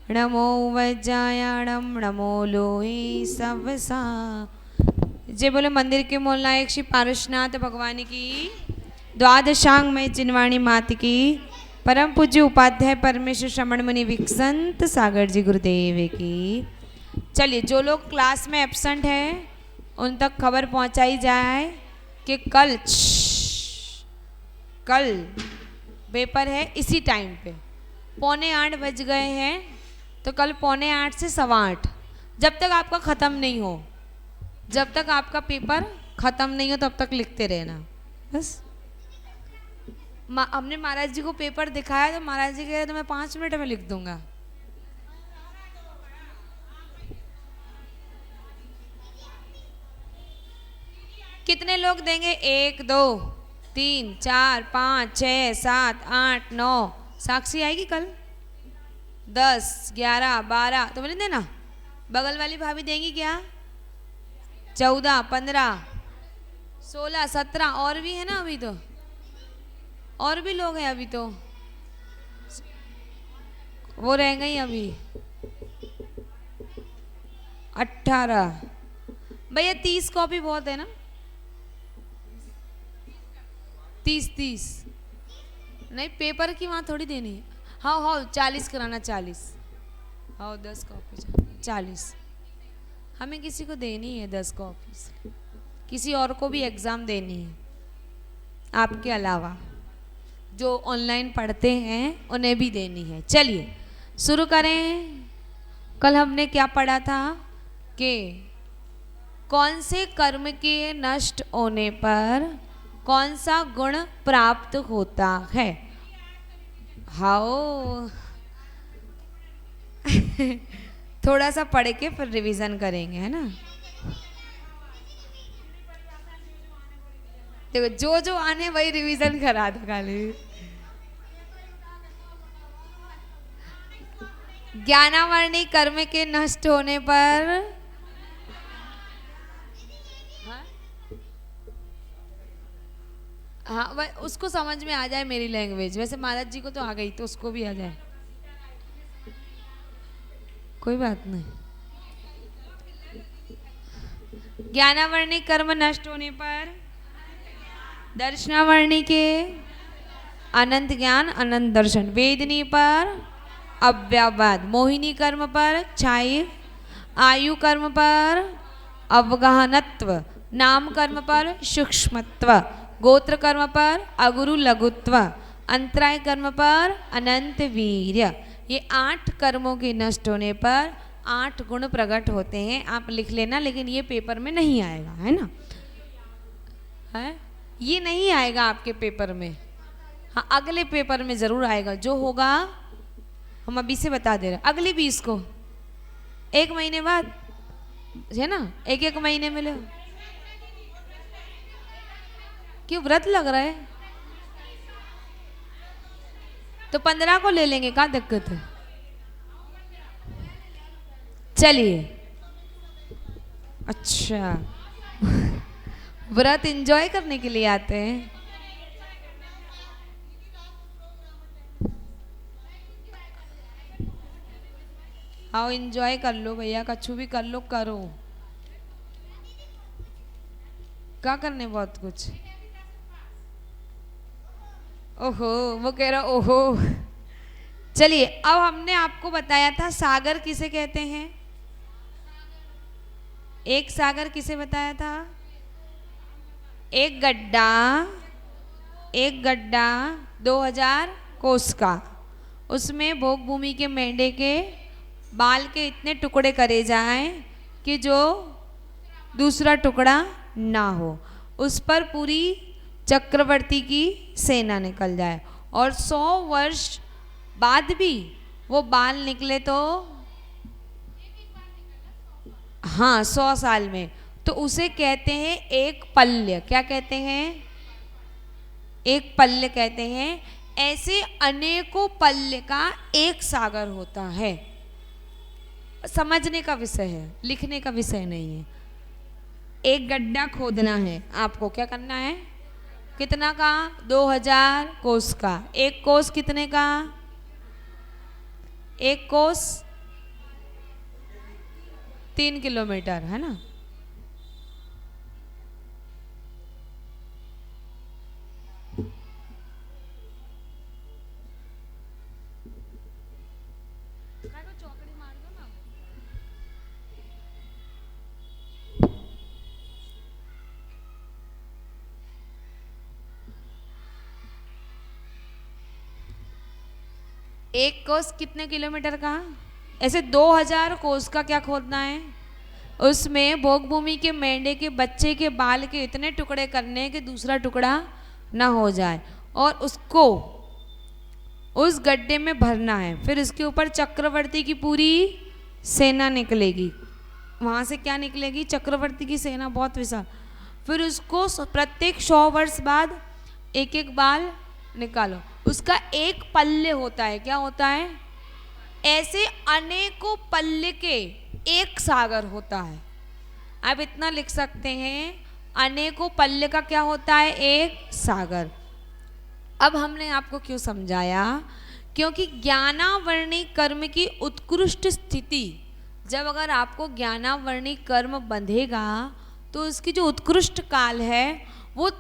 नमो वज्रायणम नमो लोहे सवसा। जय बोले मंदिर के मूल नायक श्री पारसनाथ भगवान की, द्वादशांग में जिनवाणी मात की, परम पूज्य उपाध्याय परमेश्वर श्रमण मुनि विकसंत सागर जी गुरुदेव की। चलिए, जो लोग क्लास में एब्सेंट हैं उन तक खबर पहुंचाई जाए कि कल पेपर है इसी टाइम पे। 7:45 बज गए हैं, तो कल 7:45 से 8:15, जब तक आपका ख़त्म नहीं हो, जब तक आपका पेपर ख़त्म नहीं हो तब तक लिखते रहना बस। हमने महाराज जी को पेपर दिखाया तो महाराज जी कह रहे तो मैं 5 मिनट में लिख दूंगा। कितने लोग देंगे? 1 2 3 4 5 6 7 8 9। साक्षी आएगी कल? 10 11 12 तो मैंने देना। बगल वाली भाभी देंगी क्या? 14 15 16 17 और भी है ना अभी तो, और भी लोग हैं अभी तो, वो रह गई अभी 18। भैया 30 कॉपी बहुत है ना? 30 नहीं, पेपर की वहाँ थोड़ी देनी है। हाँ हाँ 40 कराना, 40। हाँ 10 कॉपी 40। हमें किसी को देनी है 10 कॉपी, किसी और को भी एग्ज़ाम देनी है आपके अलावा। जो ऑनलाइन पढ़ते हैं उन्हें भी देनी है। चलिए शुरू करें। कल हमने क्या पढ़ा था कि कौन से कर्म के नष्ट होने पर कौन सा गुण प्राप्त होता है। हाओ थोड़ा सा पढ़ के फिर रिवीजन करेंगे, है ना। देखो जो जो आने वही रिवीजन करा दो खाली। ज्ञानावर्णी कर्म के नष्ट होने पर हाँ उसको समझ में आ जाए मेरी लैंग्वेज। वैसे महाराज जी को तो आ गई, तो उसको भी आ जाए, कोई बात नहीं। ज्ञानावर्णी कर्म नष्ट होने पर दर्शनावर्णी के अनंत ज्ञान अनंत दर्शन, वेदनी पर अव्यववाद, मोहिनी कर्म पर छाई, आयु कर्म पर अवगाहनत्व, नाम कर्म पर सूक्ष्मत्व, गोत्र कर्म पर अगुरु लघुत्व, अंतराय कर्म पर अनंत वीर्य। ये 8 कर्मों के नष्ट होने पर 8 गुण प्रकट होते हैं। आप लिख लेना, लेकिन ये पेपर में नहीं आएगा, है ना। है ये नहीं आएगा आपके पेपर में। हाँ अगले पेपर में जरूर आएगा। जो होगा हम अभी से बता दे रहे हैं। अगली 20 को 1 महीने बाद, है ना, 1 महीने में लो। क्यों व्रत लग रहा है? तो 15 को ले लेंगे, क्या दिक्कत है। चलिए अच्छा व्रत एंजॉय करने के लिए आते हैं। आओ एंजॉय कर लो भैया, कछु भी कर लो, करो क्या करने, बहुत कुछ। ओहो वो कह रहा ओहो। चलिए अब हमने आपको बताया था सागर किसे कहते हैं। एक सागर किसे बताया था? एक गड्ढा 2000 कोस का, उसमें भोग भूमि के मेंढे के बाल के इतने टुकड़े करे जाएं कि जो दूसरा टुकड़ा ना हो, उस पर पूरी चक्रवर्ती की सेना निकल जाए, और 100 वर्ष बाद भी वो बाल निकले तो, हाँ 100 साल में, तो उसे कहते हैं एक पल्य। क्या कहते हैं? एक पल्य कहते हैं। ऐसे अनेकों पल्य का एक सागर होता है। समझने का विषय है, लिखने का विषय नहीं है। एक गड्ढा खोदना है आपको, क्या करना है? कितना का? 2000 कोस का। एक कोस कितने का? एक कोस 3 किलोमीटर है ना। एक कोस कितने किलोमीटर का? ऐसे 2000 कोस का क्या खोदना है? उसमें भोग भूमि के मेंढे के बच्चे के बाल के इतने टुकड़े करने हैं कि दूसरा टुकड़ा ना हो जाए, और उसको उस गड्ढे में भरना है। फिर इसके ऊपर चक्रवर्ती की पूरी सेना निकलेगी। वहाँ से क्या निकलेगी? चक्रवर्ती की सेना, बहुत विशाल। फिर उसको प्रत्येक 100 वर्ष बाद एक एक बाल निकालो। उसका एक पल्ले होता है। क्या होता है? ऐसे अनेकों पल्ले के एक सागर होता है। आप इतना लिख सकते हैं, अनेकों पल्ले का क्या होता है? एक सागर। अब हमने आपको क्यों समझाया? क्योंकि ज्ञानावर्णी कर्म की उत्कृष्ट स्थिति, जब अगर आपको ज्ञानावर्णी कर्म बंधेगा तो उसकी जो उत्कृष्ट काल है वो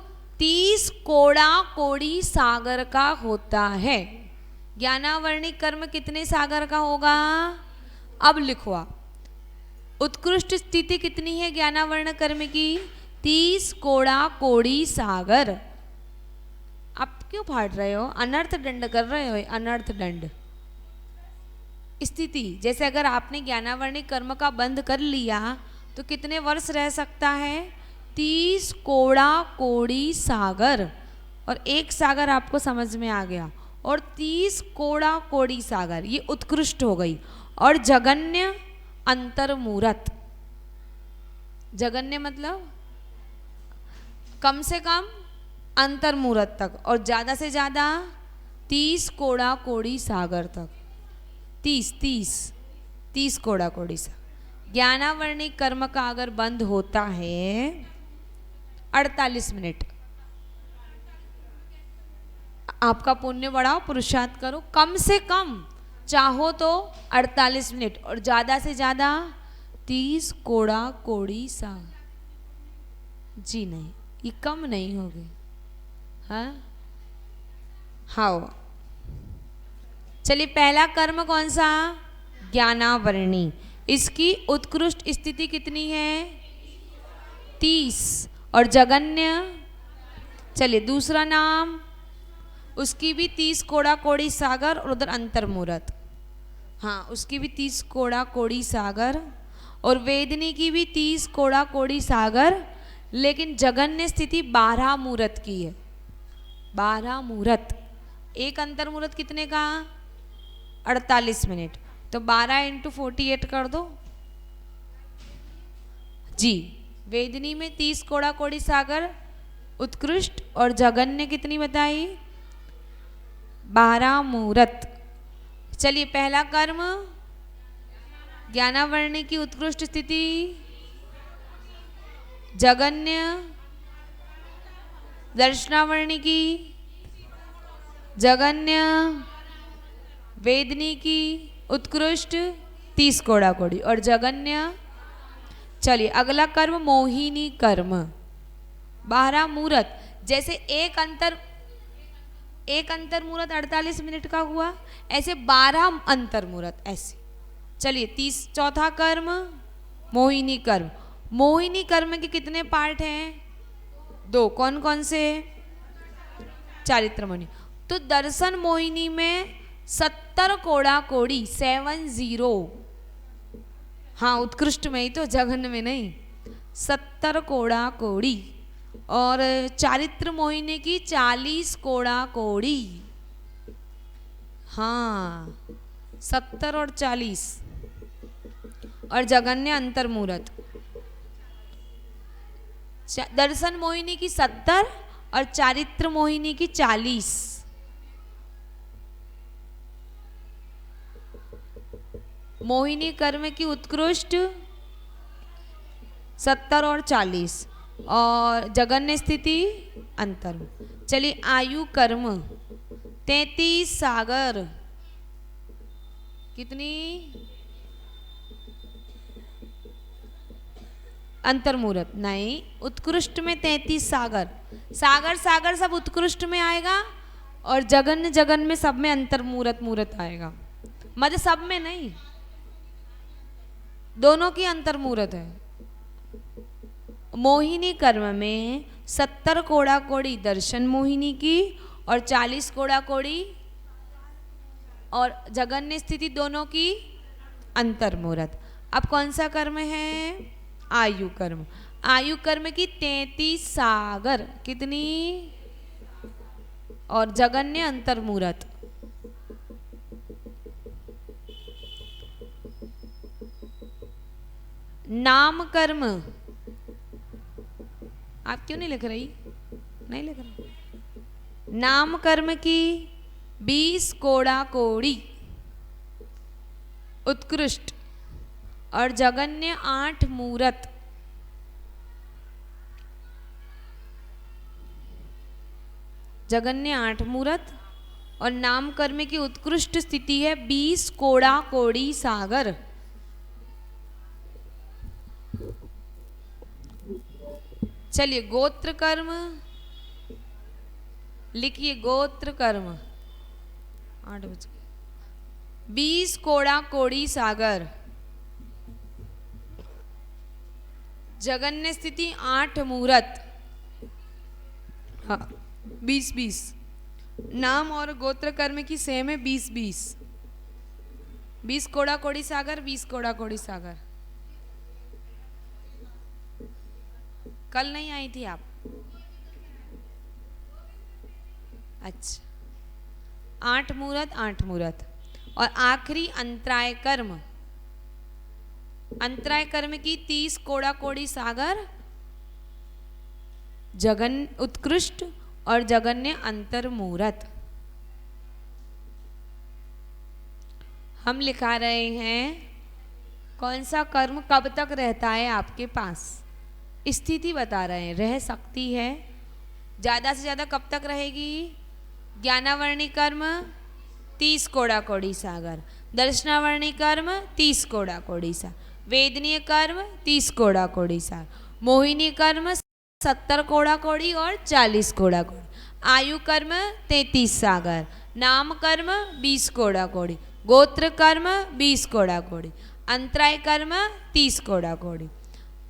30 कोड़ा कोड़ी सागर का होता है। ज्ञानावर्णी कर्म कितने सागर का होगा? अब लिखो आप, उत्कृष्ट स्थिति कितनी है ज्ञानावर्ण कर्म की? 30 कोड़ा कोड़ी सागर। आप क्यों फाड़ रहे हो? अनर्थ दंड कर रहे हो, अनर्थ दंड। स्थिति जैसे अगर आपने ज्ञानावर्णी कर्म का बंध कर लिया तो कितने वर्ष रह सकता है? 30 कोड़ा कोड़ी सागर। और एक सागर आपको समझ में आ गया। और 30 कोड़ा कोड़ी सागर ये उत्कृष्ट हो गई। और जगन्य अंतर्मूरत, जगन्य मतलब कम से कम अंतर्मूरत तक, और ज़्यादा से ज़्यादा 30 कोड़ा कोड़ी सागर तक। 30 कोड़ा कोड़ी सागर। ज्ञानावर्णी कर्म का अगर बंद होता है 48 मिनट। आपका पुण्य बढ़ाओ, पुरुषार्थ करो, कम से कम चाहो तो 48 मिनट, और ज़्यादा से ज़्यादा 30 कोड़ा कोड़ी सागर। जी नहीं, ये कम नहीं होगी। हाँ हाँ, चलिए पहला कर्म कौन सा? ज्ञानावर्णी। इसकी उत्कृष्ट स्थिति कितनी है? 30। और जगन्य, चलिए दूसरा नाम, उसकी भी 30 कोड़ा कोड़ी सागर, और उधर अंतर्मूरत। हाँ, उसकी भी 30 कोड़ा कोड़ी सागर, और वेदनी की भी 30 कोड़ा कोड़ी सागर। लेकिन जगन्य स्थिति 12 मूरत की है। 12 मूरत। एक अंतर्मूरत कितने का? 48 मिनट। तो 12 × 48 कर दो जी। वेदनी में 30 कोड़ा कोड़ी सागर उत्कृष्ट, और जगन्य कितनी बताई? 12 मूरत। चलिए पहला कर्म ज्ञानावर्णी की उत्कृष्ट स्थिति, जगन्य दर्शनावर्णी की, जगन्य वेदनी की उत्कृष्ट 30 कोड़ा कोड़ी, और जगन्य। चलिए अगला कर्म मोहिनी कर्म, 12 मूरत। जैसे एक अंतर मूरत 48 मिनट का हुआ, ऐसे 12 अंतर मूरत ऐसे। चलिए चौथा कर्म मोहिनी कर्म। मोहिनी कर्म के कितने पार्ट हैं? 2। कौन कौन से? चारित्र मोहिनी। तो दर्शन मोहिनी में 70 कोड़ा कोड़ी, 70। हाँ, उत्कृष्ट में ही तो, जघन्य में नहीं। 70 कोड़ा कोड़ी। और चारित्र मोहिनी की 40 कोड़ा कोड़ी। हाँ, 70 और 40। और जगन्य अंतर्मूरत। दर्शन मोहिनी की 70 और चारित्र मोहिनी की 40। मोहिनी कर्म की उत्कृष्ट 70 और 40, और जगन्य स्थिति अंतर। चलिए आयु कर्म 33 सागर। कितनी? अंतर मुहूर्त नहीं, उत्कृष्ट में 33 सागर, सागर सागर सब उत्कृष्ट में आएगा और जगन जगन में सब में अंतर मुहूर्त मुहूर्त आएगा, मतलब सब में नहीं, दोनों की अंतर मुहूर्त है। मोहिनी कर्म में 70 कोड़ा कोड़ी दर्शन मोहिनी की और 40 कोड़ा कोड़ी और जगन्य स्थिति दोनों की अंतर मुहूर्त। अब कौन सा कर्म है? आयु कर्म। आयु कर्म की 33 सागर कितनी और जगन्य अंतर मुहूर्त। नाम कर्म आप क्यों नहीं लिख रही? नहीं लिख रही। नाम कर्म की 20 कोड़ा कोड़ी उत्कृष्ट और जगन्य 8 मुहूर्त। जगन्य 8 मुहूर्त और नाम कर्म की उत्कृष्ट स्थिति है 20 कोड़ा कोड़ी सागर। चलिए गोत्र कर्म लिखिए, गोत्र कर्म 8 बजे 20 कोड़ा कोड़ी सागर, जगन्य स्थिति 8 मुहूर्त। हाँ 20-20 नाम और गोत्र कर्म की सेम है 20-20। 20 कोड़ा कोड़ी सागर, 20 कोड़ा कोड़ी सागर। कल नहीं आई थी आप? अच्छा 8 मुहूर्त 8 मुहूर्त। और आखिरी अंतराय कर्म, अंतराय कर्म की 30 कोड़ा कोड़ी सागर, जगन उत्कृष्ट और जगन्य अंतर मुहूर्त। हम लिखा रहे हैं कौन सा कर्म कब तक रहता है आपके पास, स्थिति बता रहे हैं। रह सकती है ज़्यादा से ज़्यादा कब तक रहेगी? ज्ञानावर्णी कर्म 30 कोड़ा कोड़ी सागर, दर्शनावर्णी कर्म 30 कोड़ा कोड़ी सागर, वेदनीय कर्म 30 कोड़ा कोड़ी सागर, मोहिनी कर्म 70 कोड़ा कोड़ी और 40 कोड़ा कोड़ी, आयु कर्म 33 सागर, नाम कर्म 20 कोड़ा कोड़ी, गोत्र कर्म 20 कोड़ा कोड़ी, अंतराय कर्म 30 कोड़ा कोड़ी।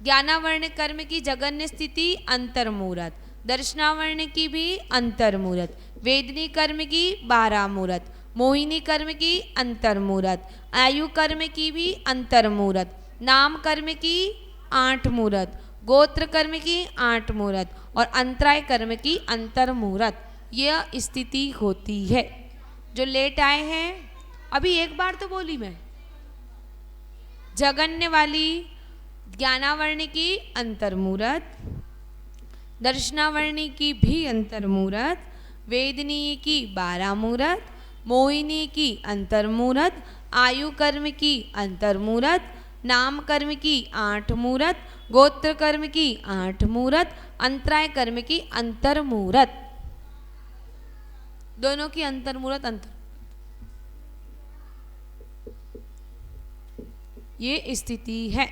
ज्ञानावर्ण कर्म की जगन्य स्थिति अंतर मुहूर्त, दर्शनावर्ण की भी अंतर मुहूर्त, वेदनी कर्म की 12 मुहूर्त, मोहिनी कर्म की अंतर मुहूर्त, आयु कर्म की भी अंतर मुहूर्त, नाम कर्म की 8 मुहूर्त, गोत्र कर्म की 8 मुहूर्त और अंतराय कर्म की अंतर मुहूर्त। यह स्थिति होती है। जो लेट आए हैं अभी एक बार तो बोली मैं, जगन्य वाली ज्ञानावर्णी की अंतर मुहूर्त, दर्शनावर्णी की भी अंतर मुहूर्त, वेदनीय की 12 मुहूर्त, मोहिनी की अंतर मुहूर्त, आयु कर्म की अंतर मुहूर्त, नाम कर्म की 8 मुहूर्त, गोत्र कर्म की 8 मुहूर्त, अंतराय कर्म की अंतर मुहूर्त, दोनों की अंतर मुहूर्त अंतर, ये स्थिति है।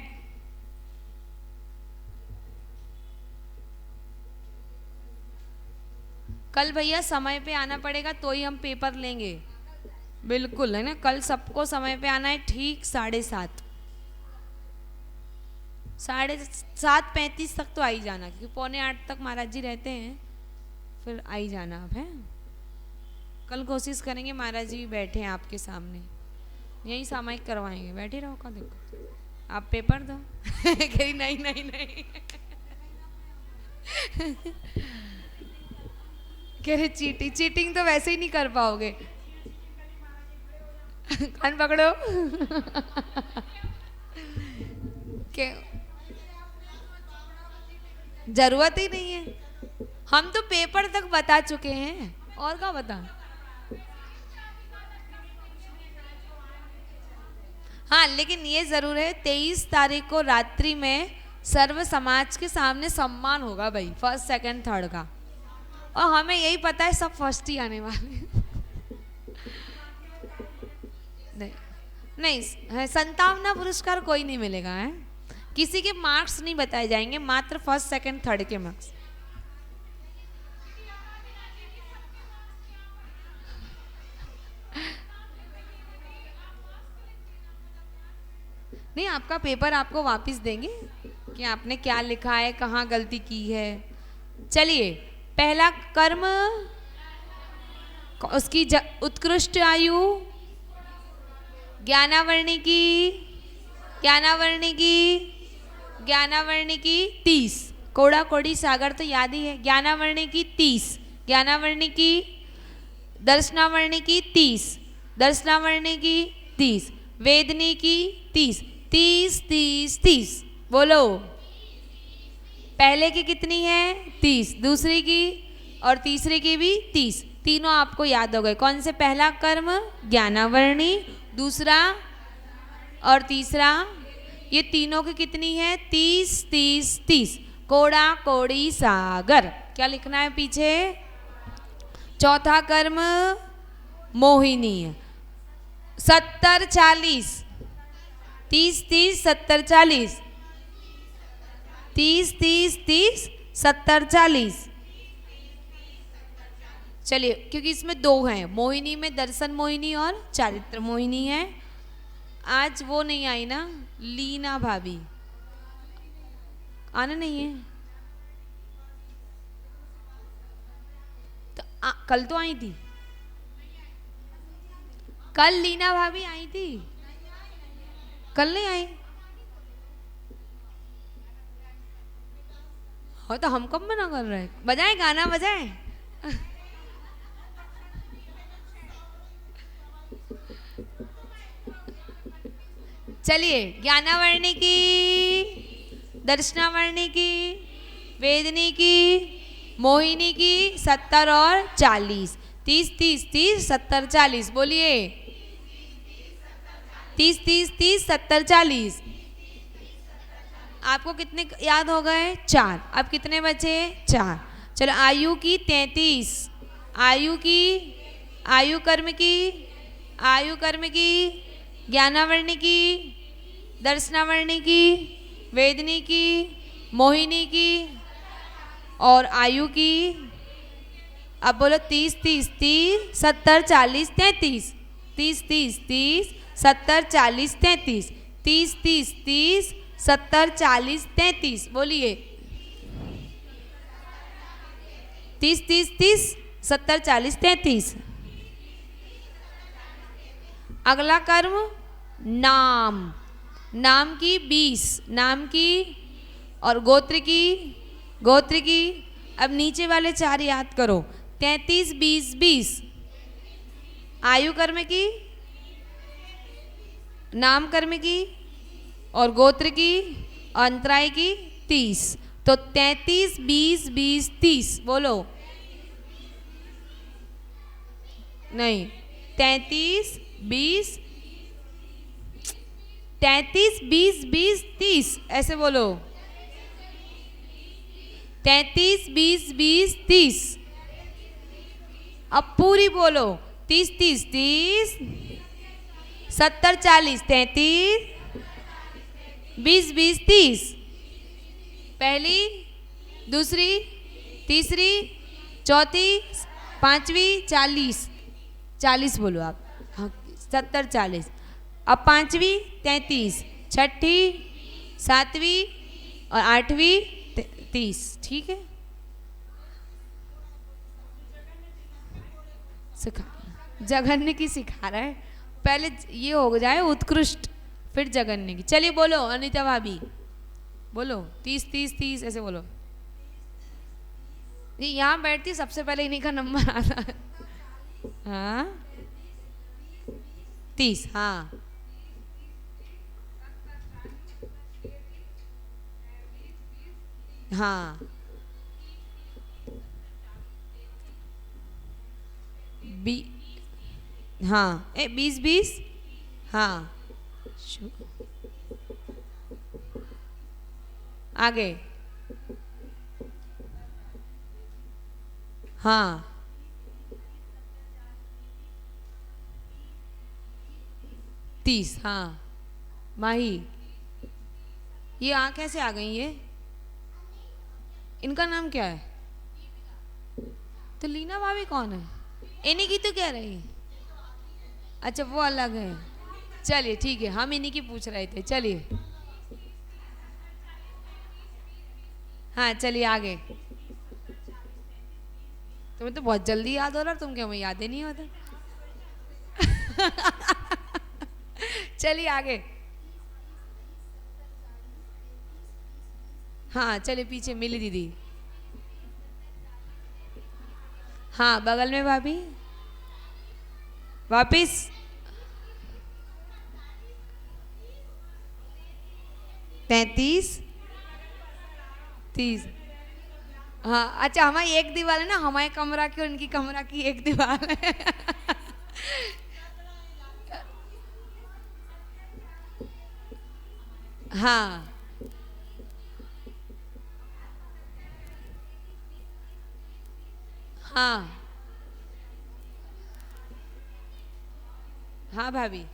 कल भैया समय पे आना पड़ेगा तो ही हम पेपर लेंगे, बिल्कुल है ना। कल सबको समय पे आना है, ठीक 7:30, 7:35 तक तो आ ही जाना, क्योंकि 7:45 तक महाराज जी रहते हैं, फिर आ ही जाना आप है। कल कोशिश करेंगे, महाराज जी बैठे हैं आपके सामने, यही सामायिक करवाएंगे, बैठे रहो का देखो, आप पेपर दो। कही नहीं नहीं नहीं कह रहे चीटिंग तो वैसे ही नहीं कर पाओगे। कान पकड़ो। क्या जरूरत ही नहीं है, हम तो पेपर तक बता चुके हैं, और क्या बता। हाँ लेकिन ये जरूर है 23 तारीख को रात्रि में सर्व समाज के सामने सम्मान होगा भाई, फर्स्ट सेकंड थर्ड का, और हमें यही पता है सब फर्स्ट ही आने वाले। नहीं संतावना पुरस्कार कोई नहीं मिलेगा है, किसी के मार्क्स नहीं बताए जाएंगे, मात्र फर्स्ट सेकंड थर्ड के मार्क्स। नहीं, आपका पेपर आपको वापस देंगे कि आपने क्या लिखा है, कहाँ गलती की है। चलिए, पहला कर्म, उसकी उत्कृष्ट आयु, ज्ञानावर्णी की, ज्ञानावर्णी की, ज्ञानावर्णी की 30, कोड़ा कोड़ी सागर तो याद ही है। ज्ञानावर्णी की 30, ज्ञानावर्णी की, दर्शनावर्णी की 30, दर्शनावर्णी की 30, वेदनी की 30, 30 30 30, बोलो। पहले की कितनी है? 30, दूसरी की और तीसरी की भी 30। तीनों आपको याद हो गए। कौन से? पहला कर्म ज्ञानावर्णी, दूसरा और तीसरा, ये तीनों की कितनी है? 30 30 30, कोड़ा कोड़ी सागर। क्या लिखना है पीछे? चौथा कर्म मोहिनी, 70 40, 30 30 70 40, 30 30 30 70 40। चलिए, क्योंकि इसमें दो हैं, मोहिनी में दर्शन मोहिनी और चारित्र मोहिनी है। आज वो नहीं आई ना, लीना भाभी आना नहीं है तो कल तो आई थी, कल लीना भाभी आई थी, कल नहीं आई। हो तो हम कब मना कर रहे हैं? बजाए गाना बजाए। चलिए, ज्ञानावर्णी की, दर्शनावर्णी की, वेदनी की, मोहिनी की 70 और 40, 30 30 30 70 40, बोलिए। 30 30 30 70 40। आपको कितने याद हो गए? 4। अब कितने बचे? 4। चलो, आयु की 33, आयु की, आयु कर्म की, आयु कर्म की, ज्ञानावर्णी की, दर्शनावर्णी की, वेदनी की, मोहिनी की और आयु की। अब बोलो 30 30 30 70 40 33, 30 30 30 70 40 33, 30 30 30 70 40 33, बोलिए। 30 30 30 70 40 33। अगला कर्म नाम, नाम की 20, नाम की और गोत्र की, गोत्र की। अब नीचे वाले 4 याद करो, 33 20 20। आयु कर्म की, नाम कर्म की और गोत्र की, अंतराय की 30। तो 33 20 20 30, बोलो। नहीं, 33 20 33 20 20 30, ऐसे बोलो। 33 20 20 30। अब पूरी बोलो, 30 30 30 70 40 33 20 20 30। पहली, दूसरी, तीसरी, चौथी, पांचवी 40 40 बोलो आप। हाँ, 70 40। अब पांचवी 33, छठी, सातवीं और आठवीं 30, ठीक है। सिखा, जघन्य की सिखा रहा है, पहले ये हो जाए उत्कृष्ट, फिर जघन्य की। चलिए बोलो अनीता भाभी, बोलो 30 30 30, ऐसे बोलो। ये यहाँ बैठती सबसे पहले इन्हीं का नंबर आता है। हाँ 30, हाँ हाँ। बी, हाँ 20 20, हाँ आगे, हाँ 30, हाँ माही ये आ कैसे आ गई ये? इनका नाम क्या है? तो लीना भाभी कौन है? इन्हीं की तो कह रही। अच्छा वो अलग है। चलिए ठीक है, हम इन्हीं की पूछ रहे थे। चलिए हाँ चलिए आगे। तुम्हें तो बहुत जल्दी याद हो रहा, तुम क्या, मुझे याद ही नहीं होता। चलिए आगे। हाँ चलिए पीछे मिली दीदी। हाँ बगल में भाभी। वापिस। तैतीस 30। हाँ अच्छा, हमारी एक दीवार है ना, हमारे कमरा की और उनकी कमरा की एक दीवार है। हाँ हाँ हाँ भाभी।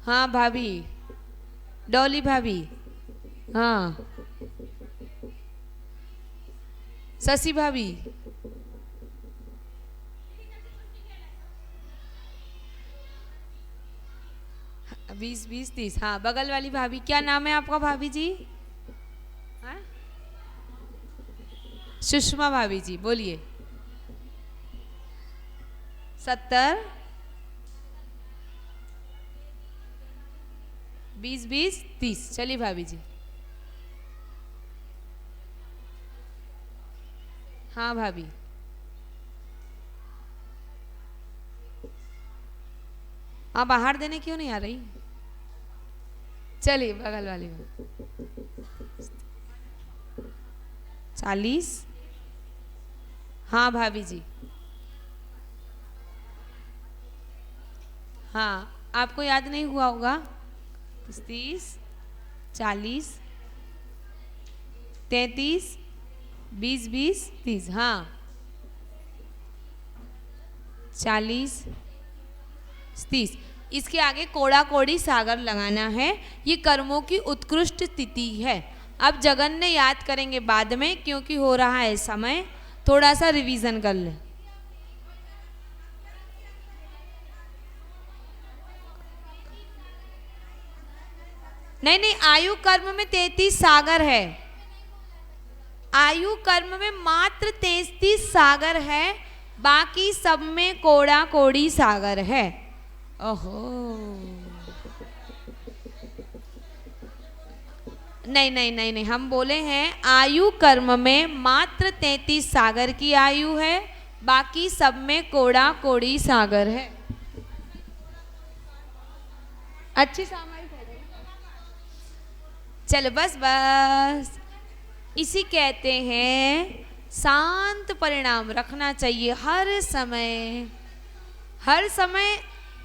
हाँ भाभी। डॉली भाभी। हाँ शशि भाभी। 20 20 30। हाँ बगल वाली भाभी, क्या नाम है आपका भाभी जी? हाँ? सुषमा भाभी जी, बोलिए। 70 20 20 30। चलिए भाभी जी। हाँ भाभी। हाँ बाहर देने क्यों नहीं आ रही? चलिए बगल वाली में। 40। हाँ भाभी जी। हाँ आपको याद नहीं हुआ होगा। 30 40 33 20 20 30। हाँ 40 30। इसके आगे कोड़ा कोड़ी सागर लगाना है। ये कर्मों की उत्कृष्ट स्थिति है। अब जगन्य याद करेंगे बाद में, क्योंकि हो रहा है समय। थोड़ा सा रिवीजन कर ले। नहीं नहीं, आयु कर्म में 33 सागर है। आयु कर्म में मात्र 33 सागर है, बाकी सब में कोड़ा कोड़ी सागर है। ओहो नहीं नहीं नहीं नहीं, हम बोले हैं आयु कर्म में मात्र 33 सागर की आयु है, बाकी सब में कोड़ा कोड़ी सागर है। अच्छी सामयिक हो गई। चलो बस बस, इसी कहते हैं शांत परिणाम रखना चाहिए हर समय। हर समय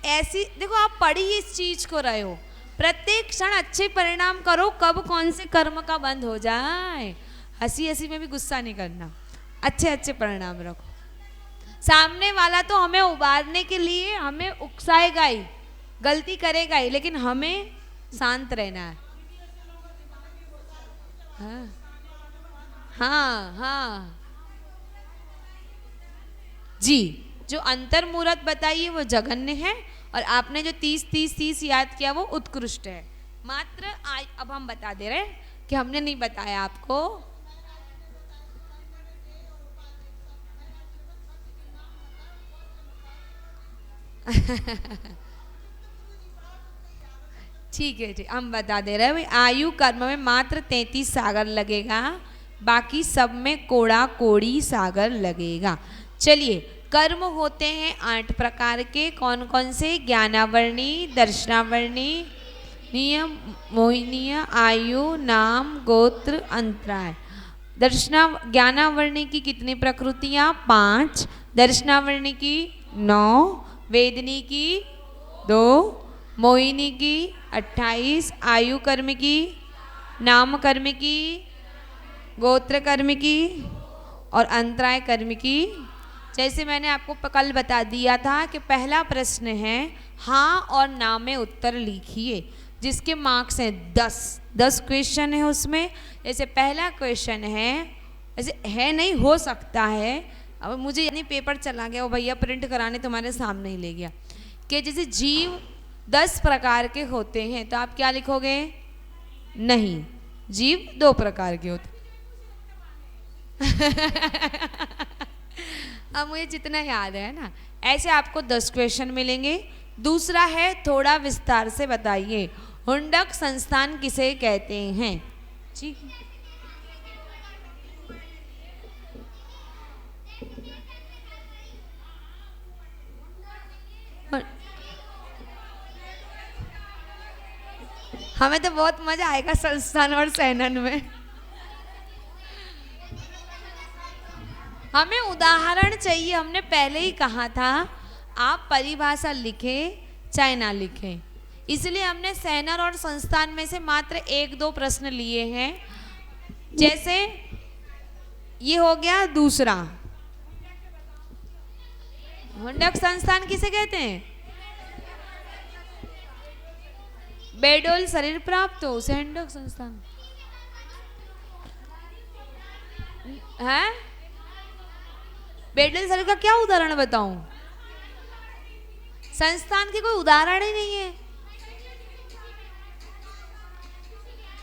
ऐसी देखो, आप पढ़ी इस चीज को रहे हो, प्रत्येक क्षण अच्छे परिणाम करो, कब कौन से कर्म का बंद हो जाए। हंसी हंसी में भी गुस्सा नहीं करना, अच्छे अच्छे परिणाम रखो। सामने वाला तो हमें उबारने के लिए हमें उकसाएगा ही, गलती करेगा ही, लेकिन हमें शांत रहना है। हाँ हाँ हाँ जी। जो अंतर मुहूर्त बताइए वो जघन्य है, और आपने जो 30 30 30 याद किया वो उत्कृष्ट है। मात्र अब हम बता दे रहे हैं कि हमने नहीं बताया आपको। ठीक है, ठीक, हम बता दे रहे हैं भाई। आयु कर्म में मात्र 33 सागर लगेगा, बाकी सब में कोड़ा कोड़ी सागर लगेगा। चलिए, कर्म होते हैं 8 प्रकार के। कौन कौन से? ज्ञानावर्णी, दर्शनावर्णी, नियम, मोहिनीय, आयु, नाम, गोत्र, अंतराय। ज्ञानावर्णी की कितनी प्रकृतियाँ? 5। दर्शनावर्णी की 9। वेदनी की 2। मोहिनी की 28। आयु कर्म की, नाम कर्म की, गोत्र कर्म की और अंतराय कर्म की जैसे मैंने आपको कल बता दिया था कि पहला प्रश्न है हाँ और ना में उत्तर लिखिए, जिसके मार्क्स हैं 10 क्वेश्चन है उसमें। जैसे पहला क्वेश्चन है, ऐसे है नहीं, हो सकता है, अब मुझे यानी पेपर चला गया, वो भैया प्रिंट कराने तुम्हारे सामने ही ले गया, कि जैसे जीव 10 प्रकार के होते हैं, तो आप क्या लिखोगे? नहीं, जीव 2 प्रकार के होते। अब मुझे जितना याद है ना, ऐसे आपको 10 क्वेश्चन मिलेंगे। दूसरा है थोड़ा विस्तार से बताइए, हुंडक संस्थान किसे कहते हैं? जी, हमें तो बहुत मजा आएगा संस्थान और सैनन में। हमें उदाहरण चाहिए, हमने पहले ही कहा था आप परिभाषा लिखे चाहे ना लिखे, इसलिए हमने सैनर और संस्थान में से मात्र 1-2 प्रश्न लिए हैं। जैसे ये हो गया दूसरा, हुंडक संस्थान किसे कहते हैं? बेडोल शरीर प्राप्त हो उसे हुंडक संस्थान है। बेडोल शरीर का क्या उदाहरण बताऊं? संस्थान की कोई उदाहरण ही नहीं है।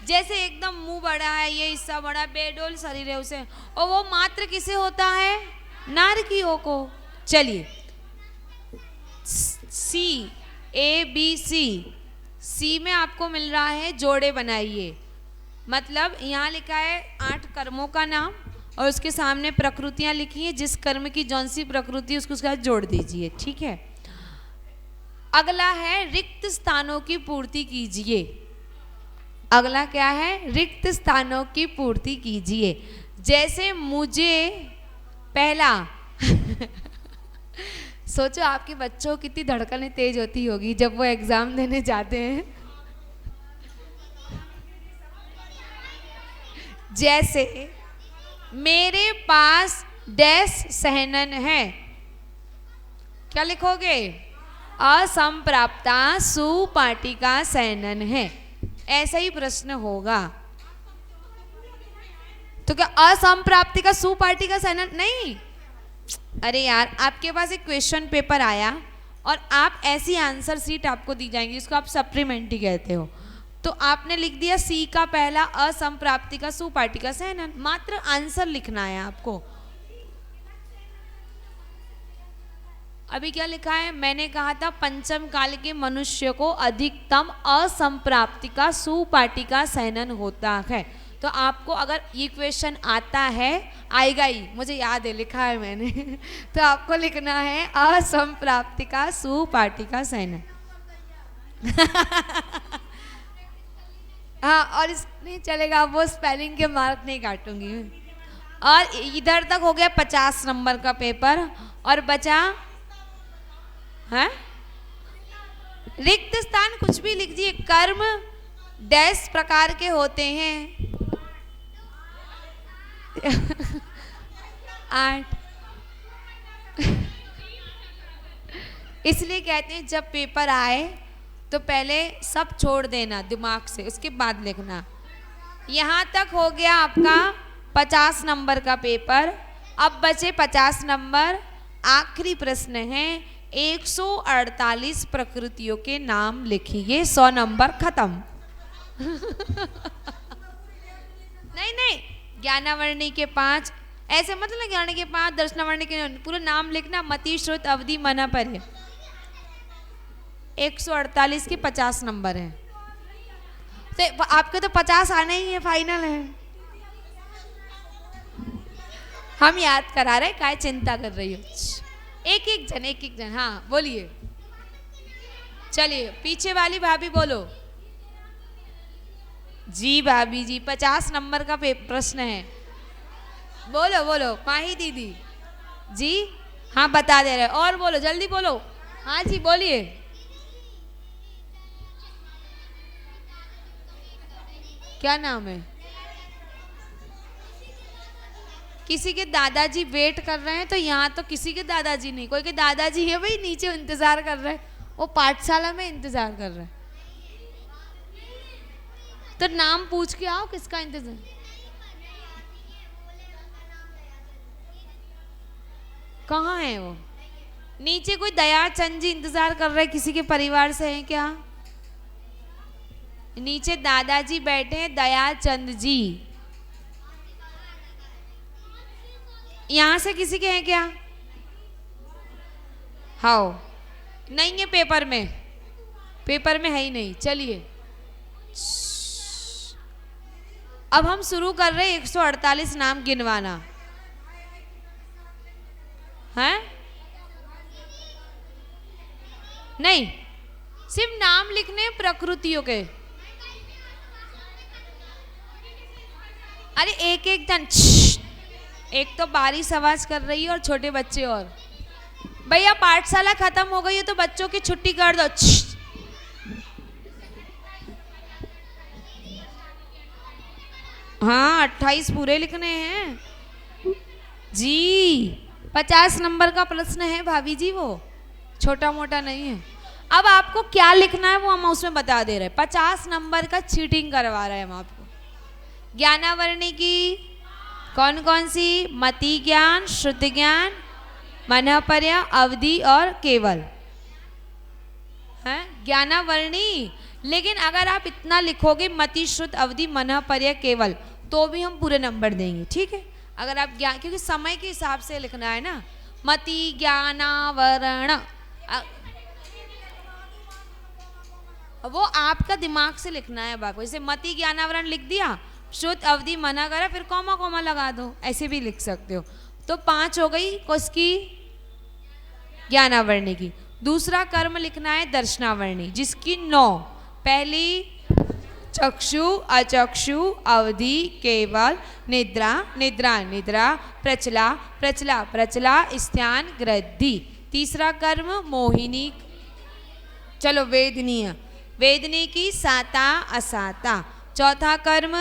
जैसे एकदम मुंह बड़ा है, ये हिस्सा बड़ा है, बेडोल शरीर है उसे, और वो मात्र किसे होता है? नारकियों को। चलिए, सी में आपको मिल रहा है जोड़े बनाइए, मतलब यहाँ लिखा है 8 कर्मों का नाम और उसके सामने प्रकृतियां लिखी है, जिस कर्म की जौन सी प्रकृति उसको उसके साथ जोड़ दीजिए, ठीक है। अगला है रिक्त स्थानों की पूर्ति कीजिए। अगला क्या है? रिक्त स्थानों की पूर्ति कीजिए। जैसे मुझे पहला सोचो आपके बच्चों की कितनी धड़कनें तेज होती होगी जब वो एग्जाम देने जाते हैं। जैसे मेरे पास डैश सहनन है, क्या लिखोगे? असंप्राप्ता सुपाटिका सहनन है, ऐसा ही प्रश्न होगा। तो क्या असंप्राप्ति का सुपाटिका सहनन नहीं? अरे यार, आपके पास एक क्वेश्चन पेपर आया और आप ऐसी आंसर सीट आपको दी जाएंगी, इसको आप सप्लीमेंट्री कहते हो, तो आपने लिख दिया सी का पहला असंप्राप्ति का सुपाटिका सहनन, मात्र आंसर लिखना है आपको। अभी क्या लिखा है? मैंने कहा था पंचम काल के मनुष्य को अधिकतम असंप्राप्ति का सुपाटिका सहनन होता है। तो आपको अगर ये क्वेश्चन आता है, आएगा ही, मुझे याद है, लिखा है मैंने तो आपको लिखना है असंप्राप्ति का सुपाटिका सहनन। हाँ, और इस नहीं चलेगा, वो स्पेलिंग के मार्क नहीं काटूंगी। और इधर तक हो गया 50 नंबर का पेपर, और बचा है रिक्त स्थान। कुछ भी लिख दिए। कर्म डैश प्रकार के होते हैं 8। इसलिए कहते हैं जब पेपर आए तो पहले सब छोड़ देना दिमाग से, उसके बाद लिखना। यहाँ तक हो गया आपका 50 नंबर का पेपर। अब बचे 50 नंबर। आखिरी प्रश्न है 148 प्रकृतियों के नाम लिखिए। 100 नंबर खत्म। नहीं नहीं, ज्ञानावर्णी के 5, ऐसे मतलब ज्ञान के 5, दर्शनावर्णी के पूरा नाम लिखना। मति श्रुत अवधि मना पर है। 148 के 50 नंबर है, तो आपके तो 50 आने ही है, फाइनल है। हम याद करा रहे, काय चिंता कर रही हो? एक एक जन। हाँ बोलिए। चलिए पीछे वाली भाभी बोलो। जी भाभी जी, 50 नंबर का प्रश्न है। बोलो बोलो माही दीदी जी। हाँ बता दे रहे, और बोलो, जल्दी बोलो। हाँ जी बोलिए। क्या नाम है? किसी के दादाजी वेट कर रहे हैं, तो यहाँ तो किसी के दादाजी नहीं, कोई के दादाजी है भाई नीचे इंतजार कर रहे हैं, वो पाठशाला में इंतजार कर रहे हैं। तो नाम पूछ के आओ किसका इंतजार। कहाँ है वो? नीचे कोई दयाचंद जी इंतजार कर रहे हैं, किसी के परिवार से हैं क्या? नीचे दादाजी बैठे हैं, दयाचंद जी। यहां से किसी के हैं क्या? हाँ, नहीं है पेपर में, पेपर में है ही नहीं। चलिए अब हम शुरू कर रहे हैं 148 नाम गिनवाना है। नहीं, सिर्फ नाम लिखने प्रकृतियों के। अरे एक एक जन, एक तो बारिश आवाज कर रही है और छोटे बच्चे। और भैया पाठशाला खत्म हो गई है तो बच्चों की छुट्टी कर दो। हाँ 28 पूरे लिखने हैं जी। 50 नंबर का प्रश्न है भाभी जी, वो छोटा मोटा नहीं है। अब आपको क्या लिखना है वो हम उसमें बता दे रहे हैं। 50 नंबर का चीटिंग करवा रहे हैं हम आपको। ज्ञानावरणी की कौन कौन सी? मति ज्ञान, श्रुति ज्ञान, मनःपर्य, अवधि और केवल है ज्ञानावरणी। लेकिन अगर आप इतना लिखोगे मति, श्रुत, अवधि, मनःपर्य, केवल, तो भी हम पूरे नंबर देंगे, ठीक है। अगर आप ज्ञान, क्योंकि समय के हिसाब से लिखना है ना। मति ज्ञानावरण वो आपका दिमाग से लिखना है बाबू। जैसे मति ज्ञानावरण लिख दिया, श्रुत, अवधि, मना करा, फिर कॉमा कॉमा लगा दो, ऐसे भी लिख सकते हो। तो 5 हो गई किसकी? ज्ञानावरणी की। दूसरा कर्म लिखना है दर्शनावरणी, जिसकी 9। पहली चक्षु, अचक्षु, अवधि, केवल, निद्रा, निद्रा, निद्रा, प्रचला, प्रचला, प्रचला, स्थान, ग्रद्धि। तीसरा कर्म मोहिनी, चलो वेदनीय, वेदनी की साता, असाता। चौथा कर्म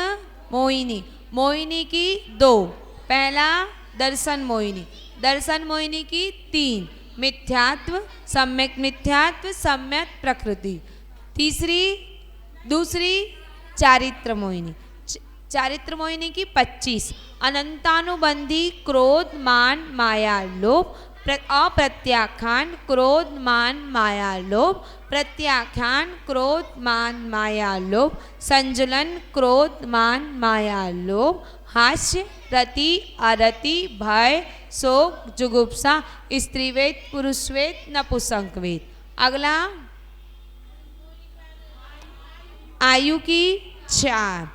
मोहिनी, मोहिनी की 2। पहला दर्शन मोहिनी, दर्शन मोहिनी की 3। मिथ्यात्व, सम्यक मिथ्यात्व, सम्यक प्रकृति। तीसरी दूसरी चारित्र मोहिनी, चारित्र मोहिनी की 25। अनंतानुबंधी क्रोध, मान, माया, लोभ, अप्रत्याख्यान, क्रोध, मान, माया, लोभ, प्रत्याख्यान, क्रोध, मान, माया, लोभ, संजुलन, क्रोध, मान, माया, लोभ, हास्य, रति, अरति, भय, शोक, जुगुप्सा, स्त्रीवेद, पुरुषवेद, नपुंसकवेद। अगला आयु की 4।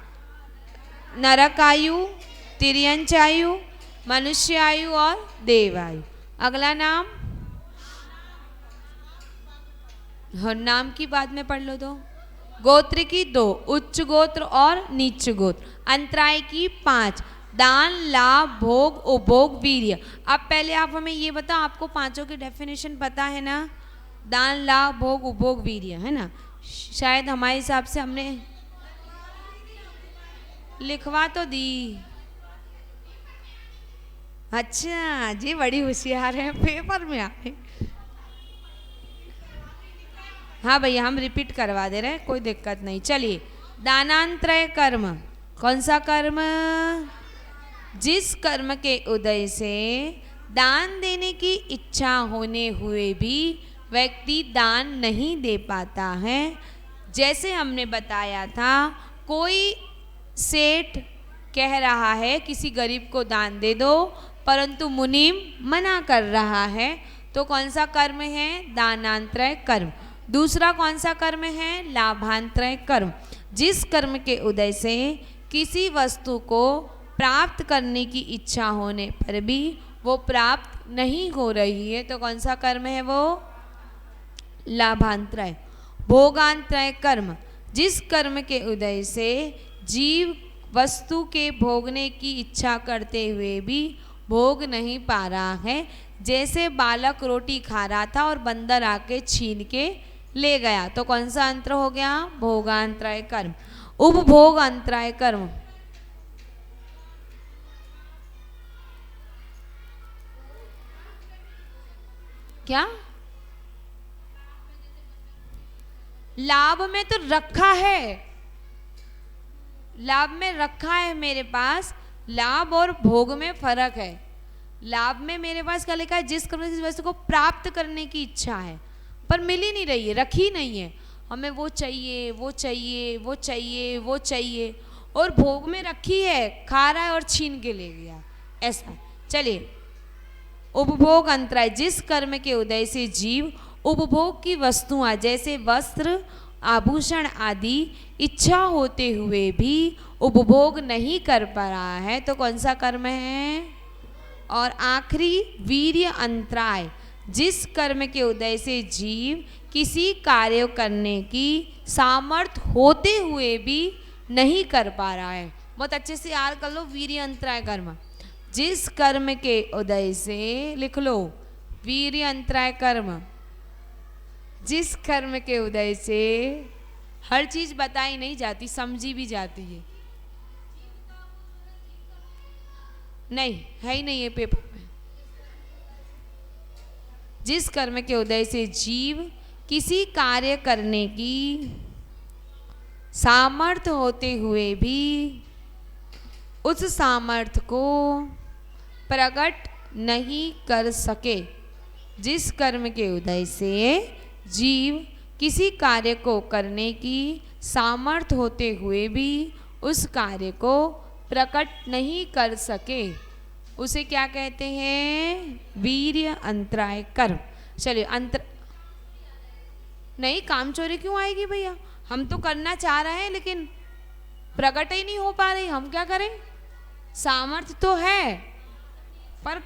नरक आयु, तिर्यंच आयु, मनुष्य आयु और देव आयु। अगला नाम, हर नाम की बाद में पढ़ लो। दो गोत्र की 2, उच्च गोत्र और नीच गोत्र। अंतराय की 5। दान, लाभ, भोग, उपभोग, वीर्य। अब पहले आप हमें ये बताओ, आपको पांचों की डेफिनेशन पता है ना? दान, लाभ, भोग, उपभोग, वीर्य, है ना? शायद हमारे हिसाब से हमने लिखवा तो दी। अच्छा जी, बड़ी होशियार है, पेपर में आए। हाँ भैया हम रिपीट करवा दे रहे हैं, कोई दिक्कत नहीं। चलिए, दानांत्रय कर्म। कौन सा कर्म? जिस कर्म के उदय से दान देने की इच्छा होने हुए भी व्यक्ति दान नहीं दे पाता है। जैसे हमने बताया था, कोई सेठ कह रहा है किसी गरीब को दान दे दो, परंतु मुनीम मना कर रहा है, तो कौन सा कर्म है? दानांत्रय कर्म। दूसरा कौन सा कर्म है? लाभांत्रय कर्म। जिस कर्म के उदय से किसी वस्तु को प्राप्त करने की इच्छा होने पर भी वो प्राप्त नहीं हो रही है, तो कौन सा कर्म है वो? लाभांत्रय। भोगांत्रय कर्म। जिस कर्म के उदय से जीव वस्तु के भोगने की इच्छा करते हुए भी भोग नहीं पा रहा है। जैसे बालक रोटी खा रहा था और बंदर आके छीन के ले गया, तो कौन सा अंतर हो गया? भोगांतराय कर्म। उपभोग अंतराय कर्म। क्या? लाभ में तो रखा है, लाभ में रखा है मेरे पास। लाभ और भोग में फर्क है। लाभ में मेरे पास क्या लिखा है? जिस कर्म से वस्तु को प्राप्त करने की इच्छा है पर मिल ही नहीं रही है, रखी नहीं है। हमें वो चाहिए, वो चाहिए, वो चाहिए, वो चाहिए, और भोग में रखी है, खा रहा है और छीन के ले गया, ऐसा। चलिए, उपभोग अंतराय। जिस कर्म के उदय से जीव उपभोग की वस्तुआं जैसे वस्त्र, आभूषण आदि इच्छा होते हुए भी उपभोग नहीं कर पा रहा है, तो कौन सा कर्म है? और आखिरी वीर्य अंतराय। जिस कर्म के उदय से जीव किसी कार्य करने की सामर्थ्य होते हुए भी नहीं कर पा रहा है। बहुत अच्छे से याद कर लो, वीर्य अंतराय कर्म। जिस कर्म के उदय से, लिख लो, वीर्य अंतराय कर्म। जिस कर्म के उदय से, हर चीज बताई नहीं जाती, समझी भी जाती है। नहीं है ही नहीं है पेपर में। जिस कर्म के उदय से जीव किसी कार्य करने की सामर्थ्य होते हुए भी उस सामर्थ्य को प्रकट नहीं कर सके। जिस कर्म के उदय से जीव किसी कार्य को करने की सामर्थ्य होते हुए भी उस कार्य को प्रकट नहीं कर सके, उसे क्या कहते हैं? वीर्य अंतराय कर्म। चलिए, नहीं, काम चोरी क्यों आएगी भैया? हम तो करना चाह रहे हैं लेकिन प्रकट ही नहीं हो पा रही, हम क्या करें? सामर्थ्य तो है पर,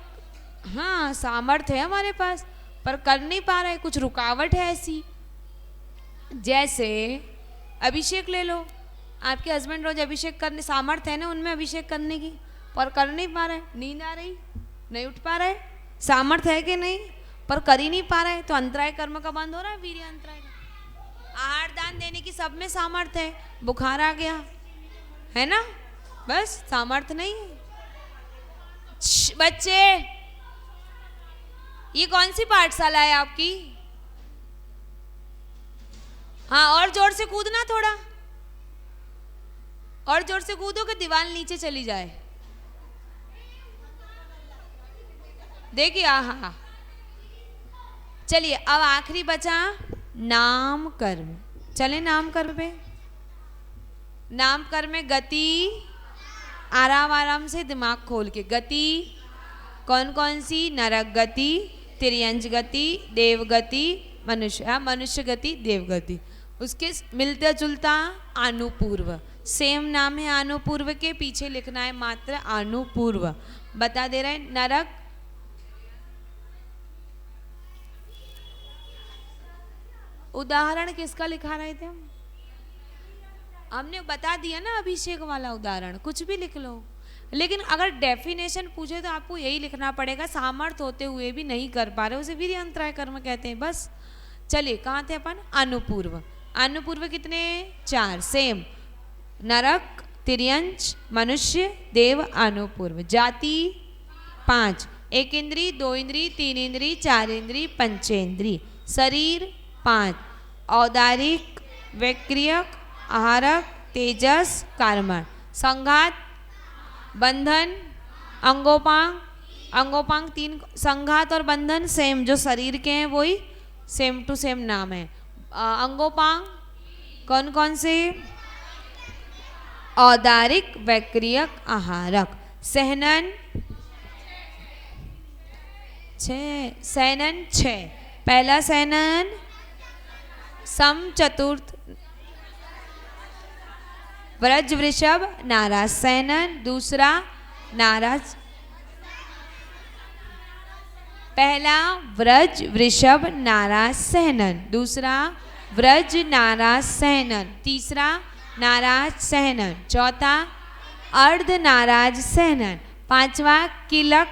हाँ सामर्थ्य है हमारे पास पर कर नहीं पा रहे, कुछ रुकावट है ऐसी। जैसे अभिषेक ले लो, आपके हस्बैंड रोज अभिषेक करने, सामर्थ्य है ना उनमें अभिषेक करने की, पर कर नहीं पा रहे, नींद आ रही, नहीं उठ पा रहे, सामर्थ्य है कि नहीं, पर कर ही नहीं पा रहे, तो अंतराय कर्म का बंद हो रहा है, वीर्य अंतराय का। आहार दान देने की सब में सामर्थ्य है, बुखार आ गया है ना, बस सामर्थ्य नहीं है। बच्चे, ये कौन सी पाठशाला है आपकी? हाँ, और जोर से कूदना, थोड़ा और जोर से कूदो कि दीवार नीचे चली जाए। देखिए, हाँ, चलिए अब आखिरी बचा नाम कर्म। चले नाम कर्म पे। नाम कर्म में गति, आराम आराम से दिमाग खोल के, गति कौन कौन सी? नरक गति, तिर्यंच गति, देव गति, मनुष्य, मनुष्य गति, देव गति। उसके मिलता जुलता अनुपूर्व, सेम नाम है अनुपूर्व के, पीछे लिखना है मात्र अनुपूर्व। बता दे रहे हैं, नरक उदाहरण किसका लिखा रहे थे हम? हमने बता दिया ना, अभिषेक वाला उदाहरण, कुछ भी लिख लो। लेकिन अगर डेफिनेशन पूछे तो आपको यही लिखना पड़ेगा, सामर्थ्य होते हुए भी नहीं कर पा रहे, उसे वीर्य अंतराय कर्म कहते हैं। बस चलिए, कहाँ थे अपन? अनुपूर्व। अनुपूर्व कितने? 4, सेम, नरक, तिर्यंच, मनुष्य, देव, अनुपूर्व। जाति 5, 1 इंद्री, 2 इंद्री, 3 इंद्री, 4 इंद्री, पंचेंद्री। शरीर 5, औदारिक, वैक्रियक, आहारक, तेजस, कार्मण। संघात, बंधन, अंगोपांग, अंगोपांग 3, संघात और बंधन सेम, जो शरीर के हैं वही सेम टू सेम नाम है। अंगोपांग कौन कौन से? औदारिक, वैक्रियक, आहारक। सहनन 6, सैनन 6। पहला सैनन सम चतुर्थ, व्रज वृषभ नाराज सैनन। दूसरा नाराज, पहला व्रज वृषभ नाराज सहनन, दूसरा व्रज नाराज सहनन, तीसरा नाराज सहनन, चौथा अर्ध नाराज सहनन, पांचवा किलक,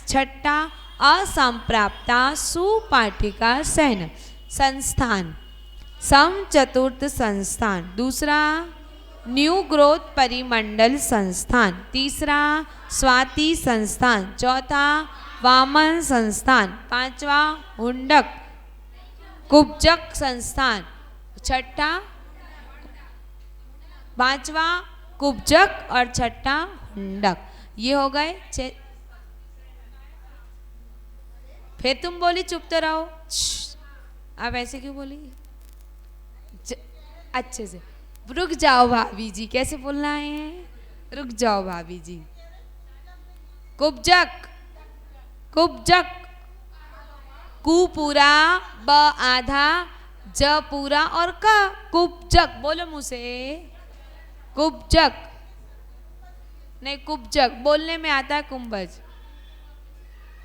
छठा असंप्राप्ता सुपाठिका सहनन। संस्थान सम चतुर्थ संस्थान, दूसरा न्यू ग्रोथ परिमंडल संस्थान, तीसरा स्वाति संस्थान, चौथा वामन संस्थान, पांचवा हुंडक कुब्जक संस्थान, छठा पांचवा कुब्जक और छठा हुंडक। ये हो गए फिर तुम बोली चुप तो रहो। अब ऐसे क्यों बोली? अच्छे से रुक जाओ भाभी जी, कैसे बोलना है? रुक जाओ भाभी जी। कुब्जक, कुब्जक, कु पूरा, ब आधा, ज पूरा और क, कुब्जक। बोलो मुँह से, कुब्जक नहीं कुब्जक, बोलने में आता है कुंभज।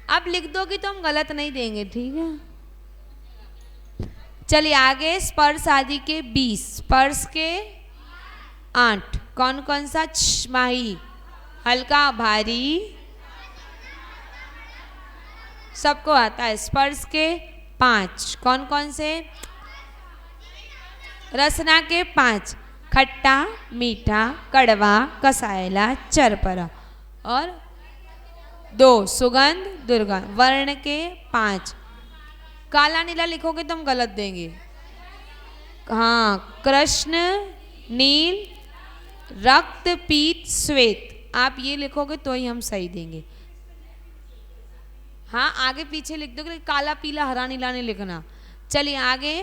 आप लिख दोगी तो हम गलत नहीं देंगे, ठीक है? चलिए आगे, स्पर्श आदि के 20, स्पर्श के 8। कौन कौन सा? माही, हल्का, भारी, सबको आता है। स्पर्श के 5, कौन कौन से? रसना के 5, खट्टा, मीठा, कड़वा, कसायला, चरपरा और 2 सुगंध, दुर्गंध। वर्ण के 5। काला नीला लिखोगे तो हम गलत देंगे। हाँ, कृष्ण, नील, रक्त, पीत, श्वेत। आप ये लिखोगे तो ही हम सही देंगे। हाँ, आगे पीछे लिख दोगे, काला, पीला, हरा, नीला नहीं लिखना। चलिए आगे,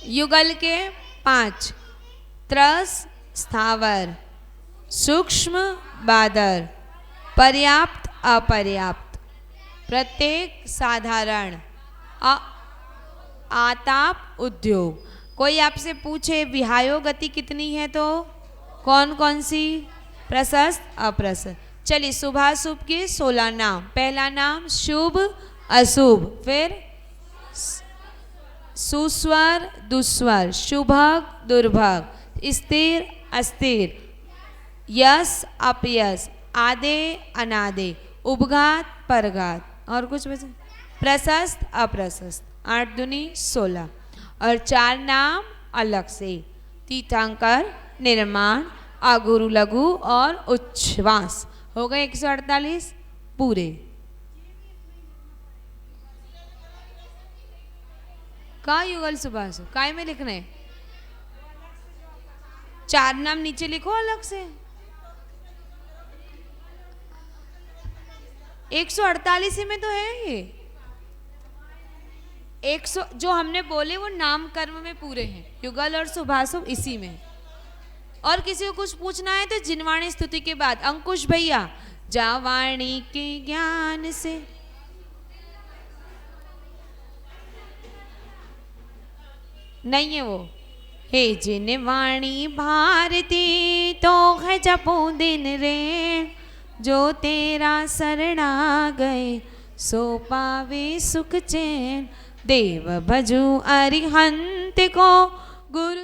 युगल के 5, त्रस, स्थावर, सूक्ष्म, बादर, पर्याप्त, अपर्याप्त, प्रत्येक, साधारण, आताप, उद्योग। कोई आपसे पूछे विहायो गति कितनी है तो कौन कौन सी? प्रशस्त, अप्रशस्त। चलिए शुभाशुभ के 16 नाम। पहला नाम शुभ, अशुभ, फिर सुस्वर, दुस्वर, शुभग, दुर्भग, स्थिर, अस्थिर, यश, अपयश, आदे, अनादे, उपघात, परघात। और कुछ बचे? प्रशस्त, अप्रशस्त। 8 दूनी 16 और 4 नाम अलग से, तीर्थंकर, निर्माण, अगुरु, लघु और उच्छ्वास। हो गए 148 पूरे। का युगल सुभाषु काय में लिखने? 4 नाम नीचे लिखो अलग से। 148 में तो है ये। 100 जो हमने बोले वो नाम कर्म में पूरे हैं, युगल और सुभाषु इसी में। और किसी को कुछ पूछना है तो जिनवाणी स्तुति के बाद अंकुश भैया, जावाणी के ज्ञान से। नहीं है वो। हे जिनवाणी भारती तो है जपो दिन रे, जो तेरा शरणा गए सो पावे सुख चैन। देव भजू अरिहंत को गुरु